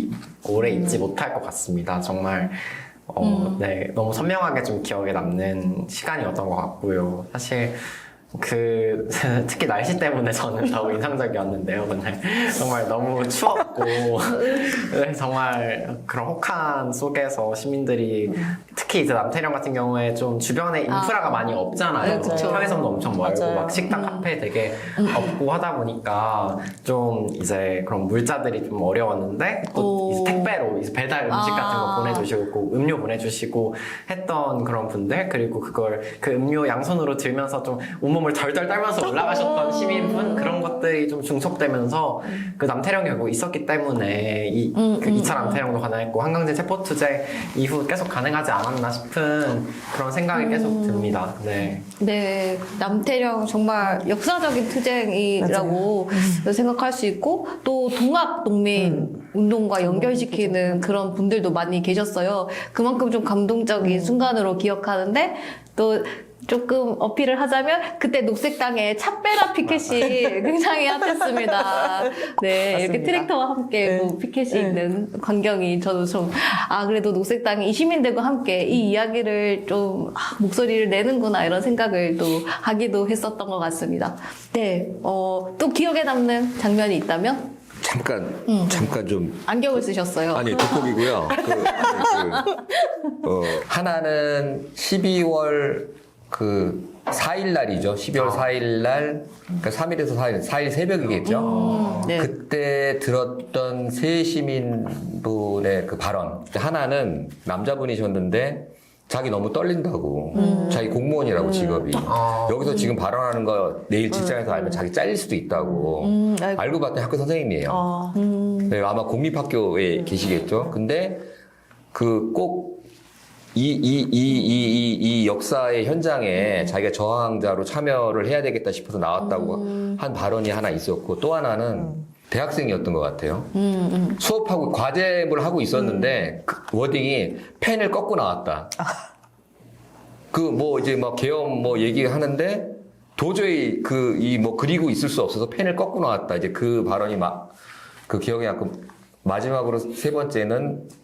오래 잊지 못할 것 같습니다. 정말 네, 너무 선명하게 좀 기억에 남는 시간이었던 것 같고요. 사실 특히 날씨 때문에 저는 더 인상적이었는데요. 그날 정말 너무 추웠고, 네, 정말 그런 혹한 속에서 시민들이 특히 이제 남태령 같은 경우에 좀 주변에 인프라가 많이 없잖아요. 네, 그쵸. 평해선도 엄청 멀고, 맞아요. 막 식당, 카페 되게 없고 하다 보니까 좀 이제 그런 물자들이 좀 어려웠는데, 또 이제 택배로 이제 배달 음식 같은 거 보내주시고, 음료 보내주시고 했던 그런 분들, 그리고 그 음료 양손으로 들면서 좀 온몸을 덜덜 떨면서 올라가셨던 시민분, 그런 것들이 좀 중첩되면서 그 남태령이 결국 있었기 때문에 그 2차 남태령도 가능했고 한강제 체포투쟁 이후 계속 가능하지 않았나 싶은 그런 생각이 계속 듭니다. 네. 네, 남태령 정말 역사적인 투쟁이라고 생각할 수 있고 또 동학 농민 운동과 연결시키는 그런 분들도 많이 계셨어요. 그만큼 좀 감동적인 순간으로 기억하는데 또 조금 어필을 하자면 그때 녹색당의 차빼라 피켓이 굉장히 핫했습니다. 네, 이렇게 맞습니다. 트랙터와 함께 뭐 피켓이 있는 광경이 저도 좀 그래도 녹색당이 이 시민들과 함께 이 이야기를 좀 목소리를 내는구나 이런 생각을 또 하기도 했었던 것 같습니다. 네, 또 기억에 남는 장면이 있다면? 잠깐 좀 안경을 쓰셨어요. 아니 돋보기고요. 하나는 12월 4일 날이죠. 12월 4일 날, 그러니까 3일에서 4일 새벽이겠죠. 네. 그때 들었던 세 시민분의 그 발언. 하나는 남자분이셨는데 자기 너무 떨린다고. 자기 공무원이라고 직업이. 여기서 지금 발언하는 거 내일 직장에서 알면 자기 잘릴 수도 있다고. 아이고. 알고 봤더니 학교 선생님이에요. 네, 아마 공립학교에 계시겠죠. 근데 꼭 이 역사의 현장에 자기가 저항자로 참여를 해야 되겠다 싶어서 나왔다고 한 발언이 하나 있었고, 또 하나는 대학생이었던 것 같아요. 수업하고 과제를 하고 있었는데 그 워딩이 펜을 꺾고 나왔다. 이제 막 계엄 얘기하는데 도저히 그리고 있을 수 없어서 펜을 꺾고 나왔다. 이제 그 발언이 그 기억에 남고, 마지막으로 세 번째는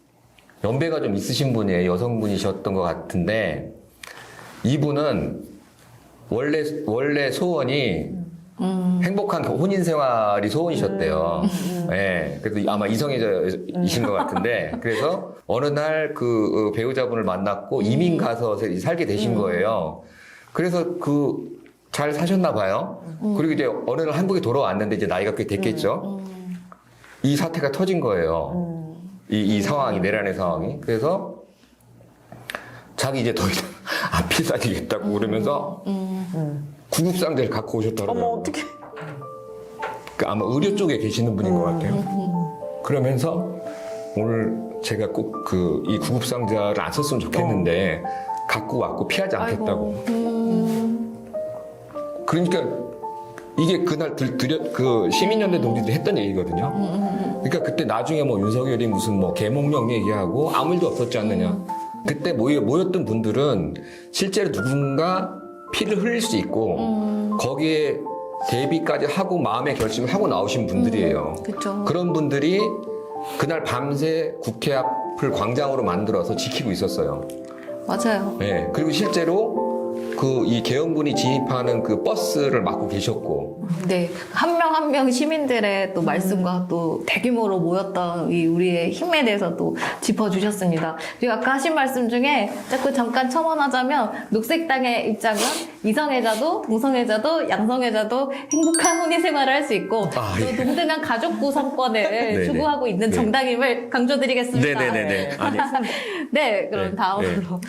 연배가 좀 있으신 분이에요. 여성분이셨던 것 같은데, 이분은 원래 소원이 행복한 혼인 생활이 소원이셨대요. 네, 그래도 아마 이성애자이신 것 같은데, 그래서 어느 날 그 배우자분을 만났고 이민 가서 살게 되신 거예요. 그래서 잘 사셨나 봐요. 그리고 이제 어느 날 한국에 돌아왔는데 이제 나이가 꽤 됐겠죠. 이 사태가 터진 거예요. 이 상황이, 내란의 상황이. 그래서 자기 이제 더 이상 안 피사지겠다고 그러면서 구급상자를 갖고 오셨더라고요. 어머, 어떡해. 아마 의료 쪽에 계시는 분인 것 같아요. 그러면서 오늘 제가 꼭 이 구급상자를 안 썼으면 좋겠는데 갖고 왔고 피하지 않겠다고. 그러니까 이게 그날 시민연대 동지들이 했던 얘기거든요. 그러니까 그때 나중에 윤석열이 무슨 계몽령 얘기하고 아무 일도 없었지 않느냐. 그때 모였던 분들은 실제로 누군가 피를 흘릴 수 있고 거기에 대비까지 하고 마음의 결심을 하고 나오신 분들이에요. 그쵸. 그런 분들이 그날 밤새 국회 앞을 광장으로 만들어서 지키고 있었어요. 맞아요. 네, 그리고 실제로 이 계엄군이 진입하는 그 버스를 맡고 계셨고. 네. 한 명 한 명 시민들의 또 말씀과 또 대규모로 모였던 우리의 힘에 대해서 또 짚어주셨습니다. 그리고 아까 하신 말씀 중에 잠깐 첨언하자면, 녹색당의 입장은 이성애자도, 동성애자도, 양성애자도 행복한 혼인 생활을 할 수 있고, 또 예. 동등한 가족 구성권을 네네. 추구하고 있는 네. 정당임을 강조드리겠습니다. 네네네네. 네, 그럼 네. 다음으로.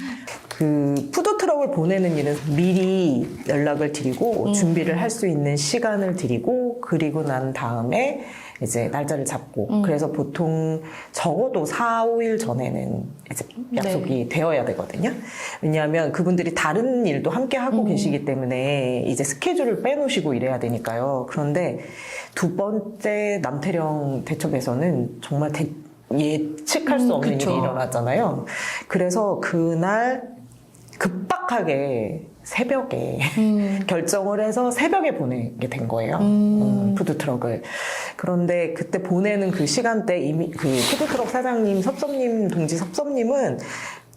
푸드트럭을 보내는 일은 미리 연락을 드리고 준비를 할 수 있는 시간을 드리고, 그리고 난 다음에 이제 날짜를 잡고, 그래서 보통 적어도 4, 5일 전에는 이제 약속이 되어야 되거든요. 왜냐하면 그분들이 다른 일도 함께 하고 계시기 때문에 이제 스케줄을 빼놓으시고 이래야 되니까요. 그런데 두 번째 남태령 대첩에서는 정말 예측할 수 없는 그쵸. 일이 일어났잖아요. 그래서 그날 급박하게 새벽에 결정을 해서 새벽에 보내게 된 거예요. 푸드트럭을. 그런데 그때 보내는 그 시간대 이미 그 푸드트럭 사장님, 동지 섭섭님은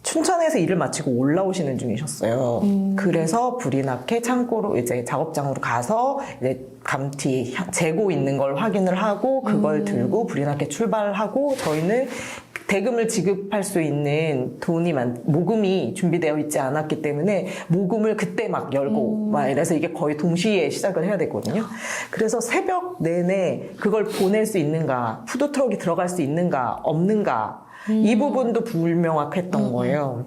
춘천에서 일을 마치고 올라오시는 중이셨어요. 그래서 불이 나게 창고로 이제 작업장으로 가서 이제 감튀 재고 있는 걸 확인을 하고 그걸 들고 불이 나게 출발하고 저희는 대금을 지급할 수 있는 모금이 준비되어 있지 않았기 때문에 모금을 그때 막 열고 막 이래서 이게 거의 동시에 시작을 해야 되거든요. 그래서 새벽 내내 그걸 보낼 수 있는가, 푸드트럭이 들어갈 수 있는가, 없는가 이 부분도 불명확했던 거예요.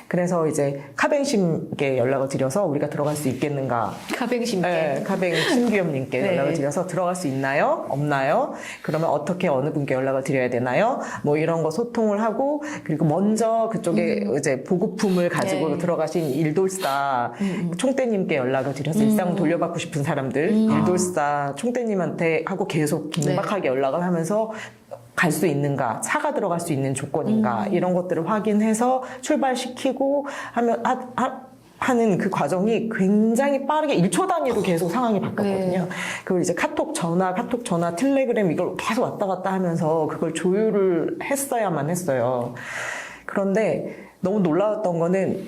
그래서 이제 카뱅심께 연락을 드려서 우리가 들어갈 수 있겠는가. 가뱅심께. 네, 카뱅 신기업님께 네. 연락을 드려서 들어갈 수 있나요? 없나요? 그러면 어떻게 어느 분께 연락을 드려야 되나요? 뭐 이런 거 소통을 하고 그리고 먼저 그쪽에 이제 보급품을 가지고 네. 들어가신 일돌사 총대님께 연락을 드려서 일상 돌려받고 싶은 사람들 일돌사 총대님한테 하고 계속 긴박하게 연락을 하면서 갈 수 있는가, 차가 들어갈 수 있는 조건인가 이런 것들을 확인해서 출발시키고 하는 그 과정이 굉장히 빠르게 1초 단위로 계속 상황이 바뀌었거든요. 그리고 이제 카톡 전화, 텔레그램 이걸 계속 왔다 갔다 하면서 그걸 조율을 했어야만 했어요. 그런데 너무 놀라웠던 거는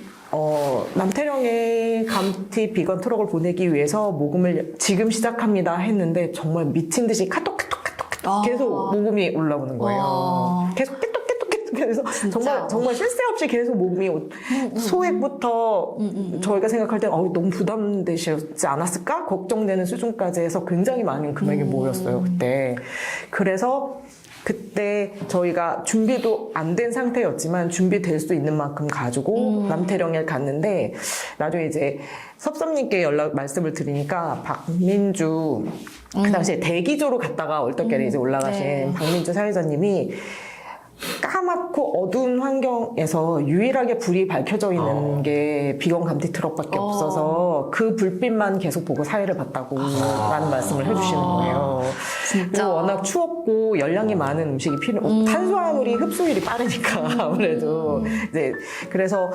남태령에 감튀 비건 트럭을 보내기 위해서 모금을 지금 시작합니다 했는데 정말 미친 듯이 카톡 계속 모금이 올라오는 거예요. 계속 그래서 정말 쉴 새 없이 계속 모금이 소액부터 저희가 생각할 때 너무 부담되시지 않았을까 걱정되는 수준까지 해서 굉장히 많은 금액이 모였어요 그때. 그래서 그때 저희가 준비도 안 된 상태였지만 준비될 수 있는 만큼 가지고 남태령에 갔는데 나중에 이제 섭섭님께 말씀을 드리니까 박민주 그 당시에 대기조로 갔다가 얼떨결에 이제 올라가신 박민주 사회자님이 까맣고 어두운 환경에서 유일하게 불이 밝혀져 있는 게 비건 감튀 트럭밖에 없어서 그 불빛만 계속 보고 사회를 봤다고 라는 말씀을 해주시는 거예요. 진짜. 그리고 워낙 추웠고 열량이 많은 음식이 탄수화물이 흡수율이 빠르니까 아무래도 이제 그래서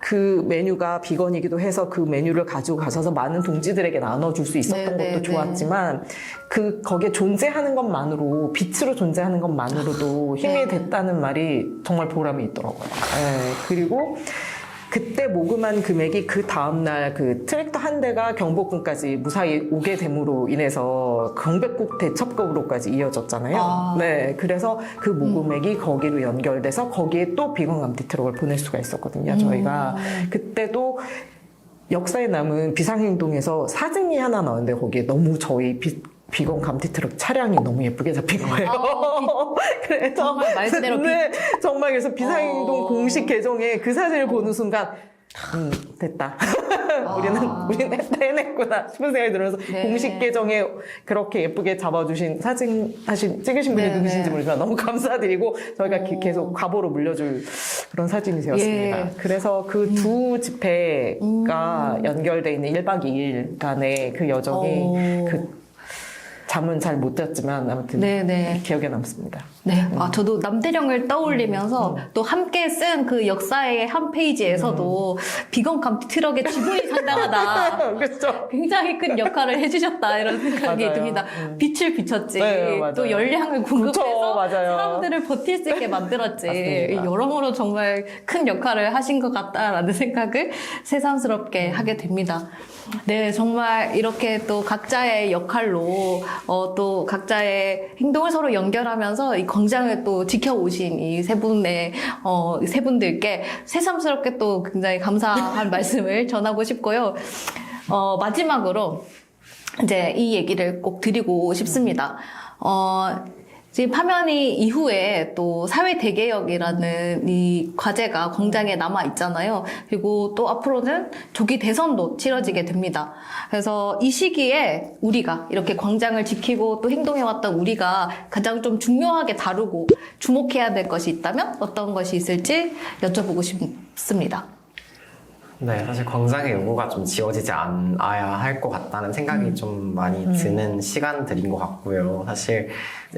그 메뉴가 비건이기도 해서 그 메뉴를 가지고 가셔서 많은 동지들에게 나눠줄 수 있었던 것도 좋았지만 거기에 존재하는 것만으로 빛으로 존재하는 것만으로도 힘이 됐다는 말이 정말 보람이 있더라고요. 그리고 그때 모금한 금액이 그 다음날 그 트랙터 한 대가 경복궁까지 무사히 오게 됨으로 인해서 경백국 대첩급으로까지 이어졌잖아요. 네, 그래서 그 모금액이 거기로 연결돼서 거기에 또 비건 감튀 트럭을 보낼 수가 있었거든요. 저희가 그때도 역사에 남은 비상행동에서 사진이 하나 나왔는데 거기에 너무 저희 비건 감튀 트럭 차량이 너무 예쁘게 잡힌 거예요. 그래서 정말 말씀대로 정말 그래서 비상행동 공식 계정에 그 사진을 보는 순간 됐다. 우리는 해냈구나 싶은 생각이 들면서 공식 계정에 그렇게 예쁘게 잡아주신 사진 찍으신 분이 누구신지 모르지만 너무 감사드리고 저희가 계속 과보로 물려줄 그런 사진이 되었습니다. 그래서 그 두 집회가 연결돼 있는 1박 2일간의 그 여정이 잠은 잘 못 잤지만 아무튼 기억에 남습니다. 네, 저도 남태령을 떠올리면서 또 함께 쓴 그 역사의 한 페이지에서도 비건 감튀 트럭의 지분이 상당하다. 그렇죠. 굉장히 큰 역할을 해주셨다 이런 생각이 맞아요. 듭니다. 빛을 비췄지, 맞아요. 또 열량을 공급해서 그쵸, 맞아요. 사람들을 버틸 수 있게 만들었지. 맞습니다. 여러모로 정말 큰 역할을 하신 것 같다라는 생각을 새삼스럽게 하게 됩니다. 네, 정말 이렇게 또 각자의 역할로 또 각자의 행동을 서로 연결하면서 이 광장을 또 지켜오신 이 세 분들께 새삼스럽게 또 굉장히 감사한 말씀을 전하고 싶고요. 마지막으로 이제 이 얘기를 꼭 드리고 싶습니다. 지금 파면이 이후에 또 사회 대개혁이라는 이 과제가 광장에 남아 있잖아요. 그리고 또 앞으로는 조기 대선도 치러지게 됩니다. 그래서 이 시기에 우리가 이렇게 광장을 지키고 또 행동해왔던 우리가 가장 좀 중요하게 다루고 주목해야 될 것이 있다면 어떤 것이 있을지 여쭤보고 싶습니다. 네, 사실 광장의 요구가 좀 지워지지 않아야 할 것 같다는 생각이 좀 많이 드는 시간들인 것 같고요. 사실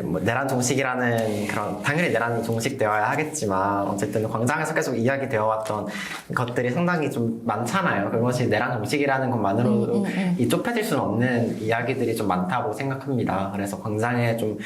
뭐 내란 종식이라는 그런 당연히 내란이 종식되어야 하겠지만 어쨌든 광장에서 계속 이야기되어 왔던 것들이 상당히 좀 많잖아요. 그것이 내란 종식이라는 것만으로 이 좁혀질 수는 없는 이야기들이 좀 많다고 생각합니다. 그래서 광장에 좀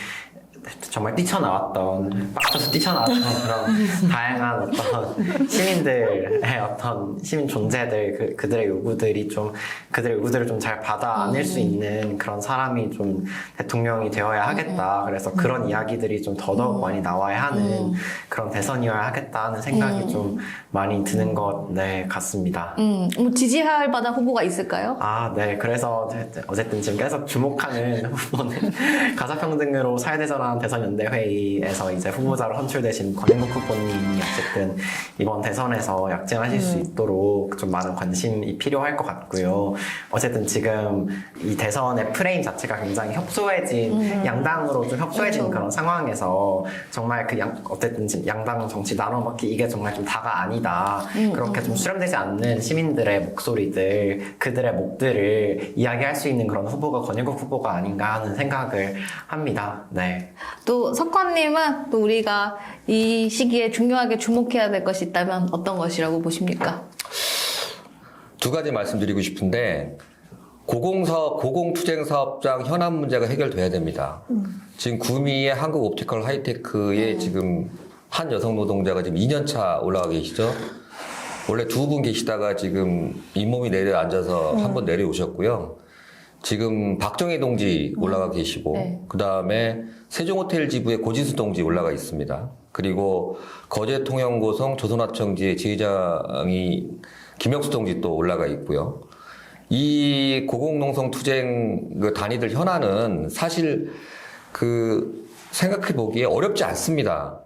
정말 뛰쳐나왔던, 빡쳐서 뛰쳐나왔던 그런 다양한 어떤 시민들의 어떤 시민 존재들, 그들의 요구들이 좀, 그들의 요구들을 좀 잘 받아 안을 수 있는 그런 사람이 좀 대통령이 되어야 하겠다. 그래서 그런 이야기들이 좀 더더욱 많이 나와야 하는 그런 대선이어야 하겠다 하는 생각이 좀 많이 드는 것, 네, 같습니다. 뭐 지지할 만한 후보가 있을까요? 아, 네. 그래서 어쨌든 지금 계속 주목하는 후보는 가사평등으로 사회대전환 대선연대회의에서 이제 후보자로 선출되신 권행국 후보님이 어쨌든 이번 대선에서 약진하실 수 있도록 좀 많은 관심이 필요할 것 같고요. 어쨌든 지금 이 대선의 프레임 자체가 굉장히 협소해진, 양당으로 좀 협소해진 그렇죠. 그런 상황에서 정말 어쨌든 지금 양당 정치 나눠먹기 이게 정말 좀 다가 아니다. 그렇게 좀 수렴되지 않는 시민들의 목소리들, 그들의 목들을 이야기할 수 있는 그런 후보가 권영국 후보가 아닌가 하는 생각을 합니다. 네. 또 석환님은 또 우리가 이 시기에 중요하게 주목해야 될 것이 있다면 어떤 것이라고 보십니까? 두 가지 말씀드리고 싶은데 고공투쟁사업장 현안 문제가 해결돼야 됩니다. 지금 구미의 한국옵티컬 하이테크에 지금 한 여성 노동자가 지금 2년차 올라가 계시죠. 원래 두 분 계시다가 지금 잇몸이 내려앉아서 한 번 내려오셨고요. 지금 박정희 동지 올라가 계시고 네. 그다음에 세종호텔 지부의 고지수 동지 올라가 있습니다. 그리고 거제통영고성 조선하청지의 지회장이 김영수 동지 또 올라가 있고요. 이 고공농성 투쟁 그 단위들 현안은 사실 생각해 보기에 어렵지 않습니다.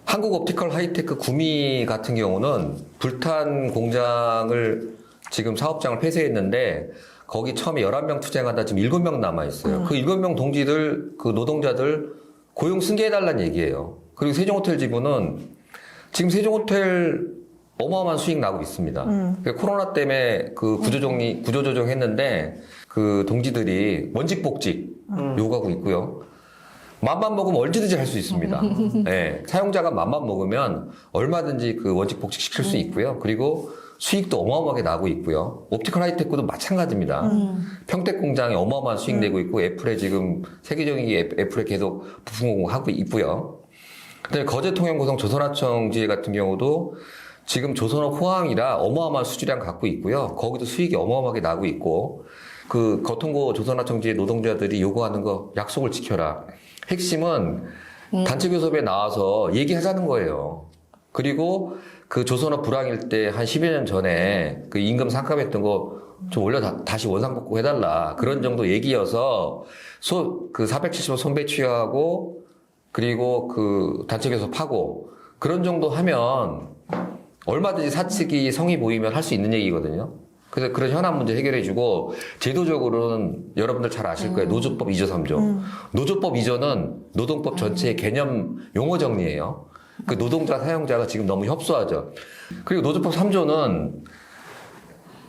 한국옵티컬 하이테크 구미 같은 경우는 불탄 공장을 지금 사업장을 폐쇄했는데 거기 처음에 11명 투쟁하다 지금 7명 남아있어요. 그 7명 동지들, 그 노동자들 고용 승계해달라는 얘기예요. 그리고 세종호텔 지부는 지금 세종호텔 어마어마한 수익 나고 있습니다. 코로나 때문에 그 구조조정 했는데 그 동지들이 원직복직 요구하고 있고요. 맘만 먹으면 얼마든지 할 수 있습니다. 네, 사용자가 맘만 먹으면 얼마든지 그 원직복직 시킬 수 있고요. 그리고 수익도 어마어마하게 나고 있고요. 옵티컬 하이테크도 마찬가지입니다. 평택 공장이 어마어마한 수익 내고 있고 애플에 지금 세계적인 애플에 계속 부품 공급하고 있고요. 그다음에 거제통영고성 조선하청지회 같은 경우도 지금 조선업 호황이라 어마어마한 수주량 갖고 있고요. 거기도 수익이 어마어마하게 나고 있고 그 거통고 조선하청지회 노동자들이 요구하는 거 약속을 지켜라. 핵심은 단체 교섭에 나와서 얘기하자는 거예요. 그리고 그 조선업 불황일 때 한 10여 년 전에 그 임금 삭감했던 거 좀 다시 원상복구 해달라. 그런 정도 얘기여서 그 470원 손배치하고 그리고 그 단체 교섭하고 그런 정도 하면 얼마든지 사측이 성의 보이면 할 수 있는 얘기거든요. 그래서 그런 현안 문제 해결해주고 제도적으로는 여러분들 잘 아실 거예요. 노조법 2조 3조. 노조법 2조는 노동법 전체의 개념 용어 정리예요. 그 노동자 사용자가 지금 너무 협소하죠. 그리고 노조법 3조는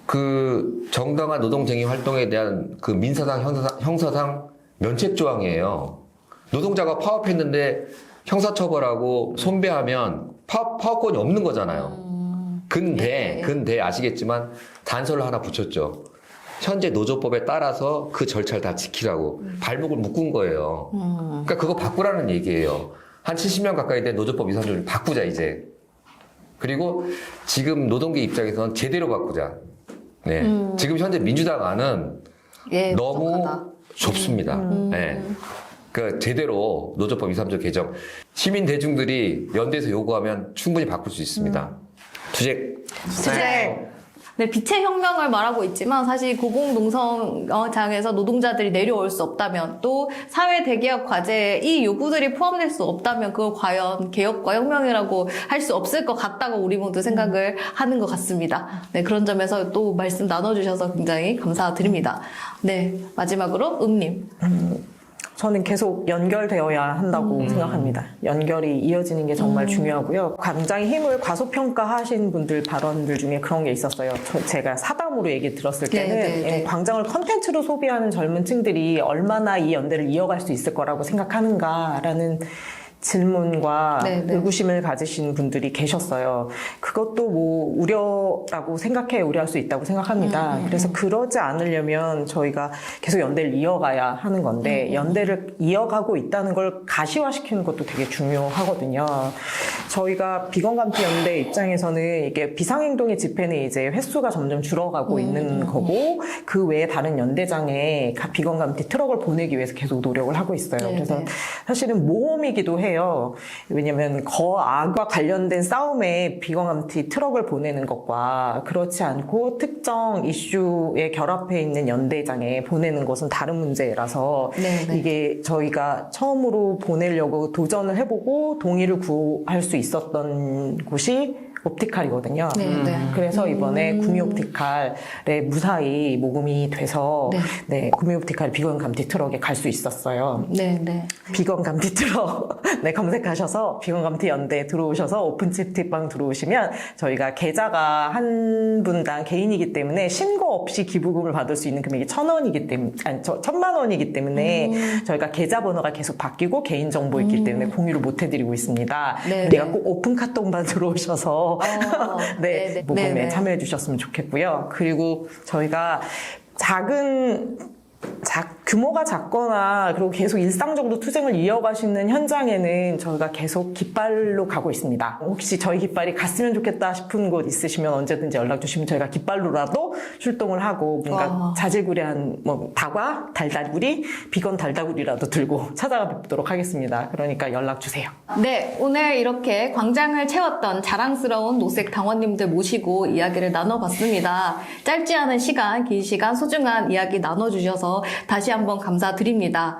그 정당한 노동쟁의 활동에 대한 그 민사상 형사상 면책 조항이에요. 노동자가 파업했는데 형사처벌하고 손배하면 파업권이 없는 거잖아요. 근데 아시겠지만 단서를 하나 붙였죠. 현재 노조법에 따라서 그 절차를 다 지키라고 발목을 묶은 거예요. 그러니까 그거 바꾸라는 얘기예요. 한 70년 가까이 된 노조법 2, 3조를 바꾸자 이제. 그리고 지금 노동계 입장에서는 제대로 바꾸자. 네. 지금 현재 민주당 안은 너무 부족하다. 좁습니다. 네. 그 제대로 노조법 2, 3조 개정 시민 대중들이 연대해서 요구하면 충분히 바꿀 수 있습니다. 투쟁. 네, 빛의 혁명을 말하고 있지만 사실 고공농성장에서 노동자들이 내려올 수 없다면 또 사회 대개혁 과제에 이 요구들이 포함될 수 없다면 그걸 과연 개혁과 혁명이라고 할 수 없을 것 같다고 우리 모두 생각을 하는 것 같습니다. 네, 그런 점에서 또 말씀 나눠주셔서 굉장히 감사드립니다. 네, 마지막으로 음님. 저는 계속 연결되어야 한다고 생각합니다. 연결이 이어지는 게 정말 중요하고요. 광장의 힘을 과소평가하신 분들 발언들 중에 그런 게 있었어요. 제가 사담으로 얘기 들었을 때는 네, 네, 네. 광장을 컨텐츠로 소비하는 젊은 층들이 얼마나 이 연대를 이어갈 수 있을 거라고 생각하는가라는 질문과 네, 네. 의구심을 가지신 분들이 계셨어요. 그것도 뭐 우려라고 생각해 우려할 수 있다고 생각합니다. 그래서 그러지 않으려면 저희가 계속 연대를 이어가야 하는 건데 연대를 이어가고 있다는 걸 가시화시키는 것도 되게 중요하거든요. 저희가 비건감티 연대 입장에서는 이게 비상행동의 집회는 이제 횟수가 점점 줄어가고 있는 거고 그 외에 다른 연대장에 비건감티 트럭을 보내기 위해서 계속 노력을 하고 있어요. 네, 그래서 네. 사실은 모험이기도 해요. 왜냐면 거악과 관련된 싸움에 비건감티 트럭을 보내는 것과 그렇지 않고 특정 이슈에 결합해 있는 연대장에 보내는 것은 다른 문제라서 네, 네. 이게 저희가 처음으로 보내려고 도전을 해보고 동의를 구할 수 있었던 곳이 옵티칼이거든요. 네, 네. 그래서 이번에 구미옵티칼에 무사히 모금이 돼서 네. 구미옵티칼 비건 감티 트럭에 갈 수 있었어요. 네, 네. 비건 감티 트럭 검색하셔서 비건 감티 연대에 들어오셔서 오픈 채팅방 들어오시면 저희가 계좌가 한 분당 개인이기 때문에 신고 없이 기부금을 받을 수 있는 금액이 1,000원이기 때문에 1,000만 원이기 때문에 저희가 계좌 번호가 계속 바뀌고 개인 정보 있기 때문에 공유를 못 해드리고 있습니다. 네, 그러니까 네. 꼭 오픈 카톡방 들어오셔서 네, 네. 모금에 네, 네. 참여해 주셨으면 좋겠고요. 그리고 저희가 규모가 작거나 그리고 계속 일상적으로 투쟁을 이어가시는 현장에는 저희가 계속 깃발로 가고 있습니다. 혹시 저희 깃발이 갔으면 좋겠다 싶은 곳 있으시면 언제든지 연락 주시면 저희가 깃발로라도 출동을 하고 뭔가 자질구레한 다과, 달달구리, 비건 달달구리라도 들고 찾아가 뵙도록 하겠습니다. 그러니까 연락 주세요. 네, 오늘 이렇게 광장을 채웠던 자랑스러운 노색 당원님들 모시고 이야기를 나눠봤습니다. 짧지 않은 시간, 긴 시간 소중한 이야기 나눠주셔서 다시 한번 감사드립니다.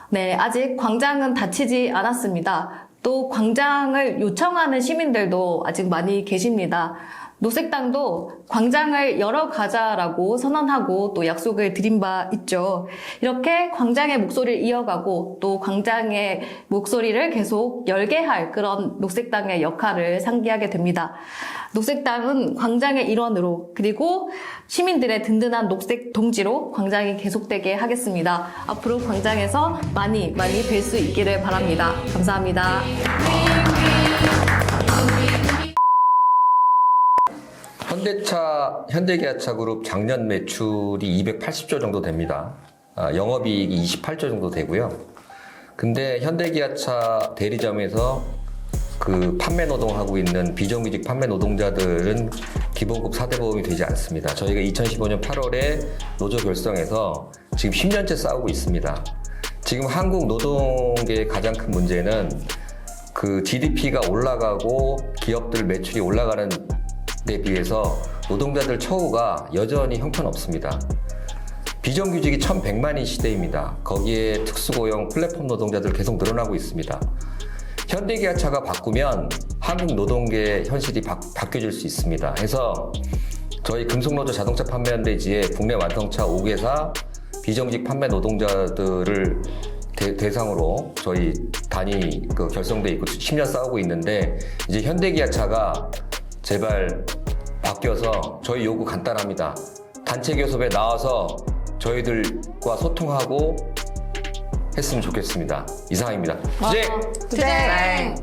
네, 아직 광장은 닫히지 않았습니다. 또 광장을 요청하는 시민들도 아직 많이 계십니다. 노색당도 광장을 열어가자라고 선언하고 또 약속을 드린 바 있죠. 이렇게 광장의 목소리를 이어가고 또 광장의 목소리를 계속 열게 할 그런 노색당의 역할을 상기하게 됩니다. 노색당은 광장의 일원으로 그리고 시민들의 든든한 녹색 동지로 광장이 계속되게 하겠습니다. 앞으로 광장에서 많이 뵐 수 있기를 바랍니다. 감사합니다. 현대기아차 그룹 작년 매출이 280조 정도 됩니다. 영업이익이 28조 정도 되고요. 근데 현대기아차 대리점에서 그 판매 노동하고 있는 비정규직 판매 노동자들은 기본급 4대 보험이 되지 않습니다. 저희가 2015년 8월에 노조 결성해서 지금 10년째 싸우고 있습니다. 지금 한국 노동계의 가장 큰 문제는 그 GDP가 올라가고 기업들 매출이 올라가는 데 비해서 노동자들 처우가 여전히 형편없습니다. 비정규직이 1,100만인 시대입니다. 거기에 특수고용 플랫폼 노동자들 계속 늘어나고 있습니다. 현대기아차가 바꾸면 한국 노동계의 현실이 바뀌어질 수 있습니다. 해서 저희 금속노조 자동차 판매연대지에 국내 완성차 5개사 비정규직 판매 노동자들을 대상으로 저희 단위 결성돼 있고 10년 싸우고 있는데 이제 현대기아차가 제발 바뀌어서 저희 요구 간단합니다. 단체 교섭에 나와서 저희들과 소통하고 했으면 좋겠습니다. 이상입니다. 투쟁! 투쟁!